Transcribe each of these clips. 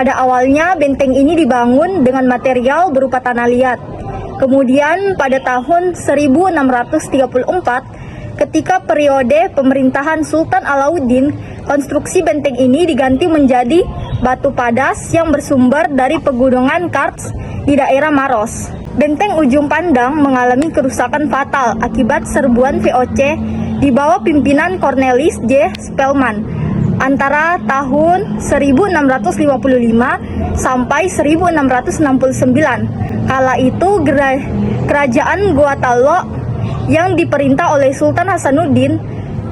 Pada awalnya benteng ini dibangun dengan material berupa tanah liat. Kemudian pada tahun 1634, ketika periode pemerintahan Sultan Alauddin, konstruksi benteng ini diganti menjadi batu padas yang bersumber dari pegunungan Karst di daerah Maros. Benteng Ujung Pandang mengalami kerusakan fatal akibat serbuan VOC di bawah pimpinan Cornelis J. Spelman antara tahun 1655 sampai 1669. Kala itu kerajaan Guatalo yang diperintah oleh Sultan Hasanuddin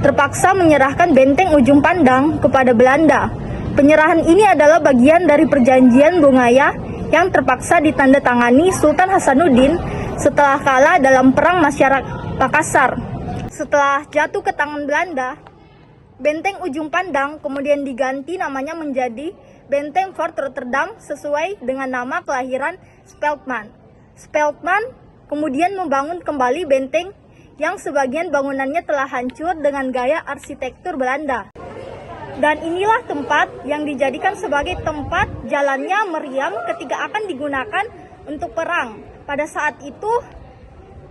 terpaksa menyerahkan benteng Ujung Pandang kepada Belanda. Penyerahan ini adalah bagian dari perjanjian Bungaya yang terpaksa ditandatangani Sultan Hasanuddin setelah kalah dalam perang masyarakat Makassar. Setelah jatuh ke tangan Belanda, benteng Ujung Pandang kemudian diganti namanya menjadi Benteng Fort Rotterdam sesuai dengan nama kelahiran Spelman. Spelman kemudian membangun kembali benteng yang sebagian bangunannya telah hancur dengan gaya arsitektur Belanda. Dan inilah tempat yang dijadikan sebagai tempat jalannya meriam ketika akan digunakan untuk perang. Pada saat itu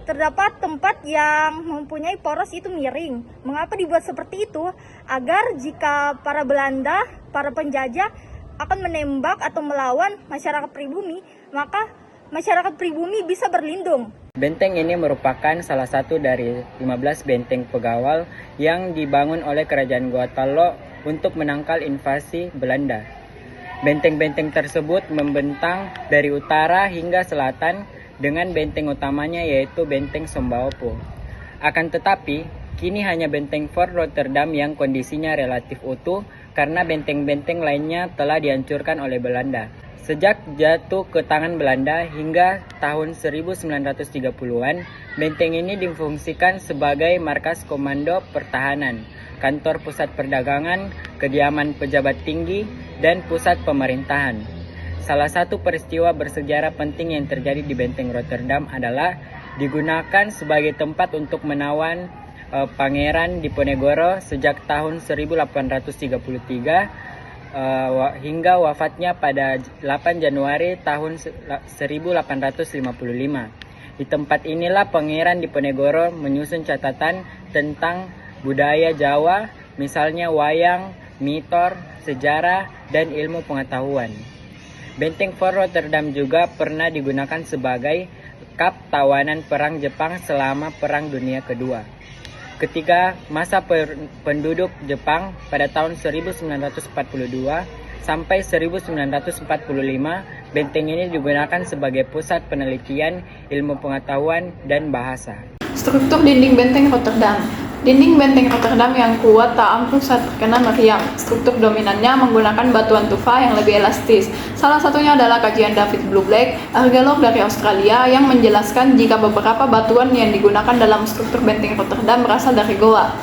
terdapat tempat yang mempunyai poros itu miring. Mengapa dibuat seperti itu? Agar jika para Belanda, para penjajah akan menembak atau melawan masyarakat pribumi, maka masyarakat pribumi bisa berlindung. Benteng ini merupakan salah satu dari 15 benteng pegawai yang dibangun oleh Kerajaan Guatalo untuk menangkal invasi Belanda. Benteng-benteng tersebut membentang dari utara hingga selatan dengan benteng utamanya yaitu Benteng Sombaopo. Akan tetapi, kini hanya Benteng Fort Rotterdam yang kondisinya relatif utuh karena benteng-benteng lainnya telah dihancurkan oleh Belanda. Sejak jatuh ke tangan Belanda hingga tahun 1930-an, benteng ini difungsikan sebagai markas komando pertahanan, kantor pusat perdagangan, kediaman pejabat tinggi, dan pusat pemerintahan. Salah satu peristiwa bersejarah penting yang terjadi di Benteng Rotterdam adalah digunakan sebagai tempat untuk menawan Pangeran Diponegoro sejak tahun 1833 hingga wafatnya pada 8 Januari tahun 1855. Di tempat inilah Pangeran Diponegoro menyusun catatan tentang budaya Jawa, misalnya wayang, mitor, sejarah, dan ilmu pengetahuan. Benteng Fort Rotterdam juga pernah digunakan sebagai kap tawanan perang Jepang selama Perang Dunia Kedua. Ketika masa penduduk Jepang pada tahun 1942 sampai 1945, benteng ini digunakan sebagai pusat penelitian ilmu pengetahuan dan bahasa. Struktur dinding benteng Rotterdam. Dinding benteng Rotterdam yang kuat tak ampuh saat terkena meriam. Struktur dominannya menggunakan batuan tufa yang lebih elastis. Salah satunya adalah kajian David Blue-Black, arkeolog dari Australia, yang menjelaskan jika beberapa batuan yang digunakan dalam struktur benteng Rotterdam berasal dari goa.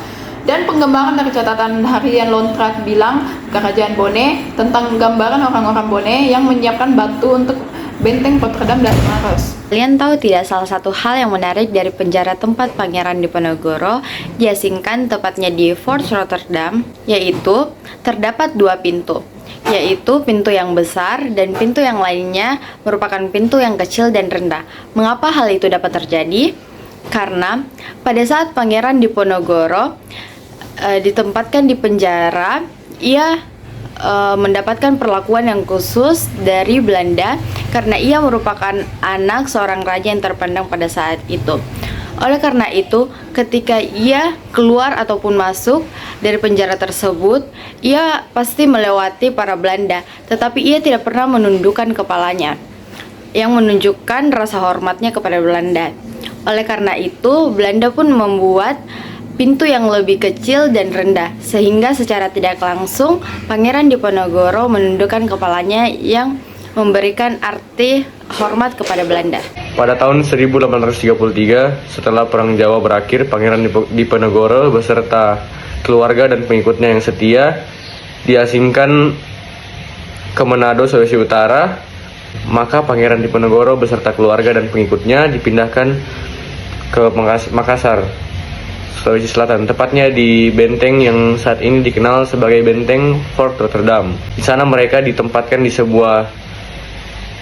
Dan penggambaran dari catatan harian Lontrat bilang Kerajaan Bone tentang gambaran orang-orang Bone yang menyiapkan batu untuk benteng Rotterdam dari Maros. Kalian tahu tidak salah satu hal yang menarik dari penjara tempat Pangeran Diponegoro diasingkan tepatnya di Fort Rotterdam, yaitu terdapat dua pintu, yaitu pintu yang besar dan pintu yang lainnya merupakan pintu yang kecil dan rendah. Mengapa hal itu dapat terjadi? Karena pada saat Pangeran Diponegoro ditempatkan di penjara, ia mendapatkan perlakuan yang khusus dari Belanda karena ia merupakan anak seorang raja yang terpandang pada saat itu. Oleh karena itu, ketika ia keluar ataupun masuk dari penjara tersebut, ia pasti melewati para Belanda, tetapi ia tidak pernah menundukkan kepalanya, yang menunjukkan rasa hormatnya kepada Belanda. Oleh karena itu, Belanda pun membuat pintu yang lebih kecil dan rendah, sehingga secara tidak langsung Pangeran Diponegoro menundukkan kepalanya yang memberikan arti hormat kepada Belanda. Pada tahun 1833, setelah Perang Jawa berakhir, Pangeran Diponegoro beserta keluarga dan pengikutnya yang setia diasingkan ke Manado, Sulawesi Utara. Maka Pangeran Diponegoro beserta keluarga dan pengikutnya dipindahkan ke Makassar. Sulawesi Selatan, tepatnya di benteng yang saat ini dikenal sebagai Benteng Fort Rotterdam. Di sana mereka ditempatkan di sebuah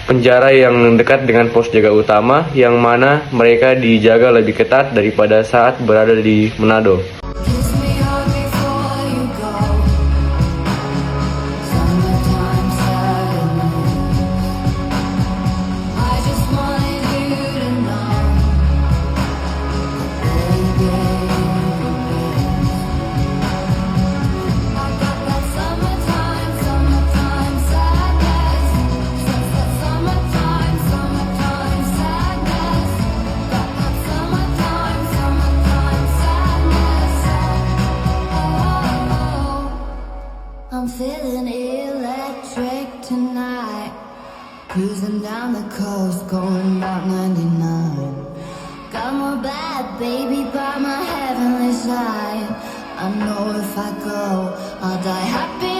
penjara yang dekat dengan pos jaga utama, yang mana mereka dijaga lebih ketat daripada saat berada di Manado. Kiss me hard before you go. Summertime sadness. I just wanted you to know, baby. I got that summertime sadness. Since that summertime sadness. Got that summertime sadness. Oh, I'm feeling electric tonight. Cruising down the coast, going about 99. Got my bad baby by my heavenly side. I know if I go, I'll die happy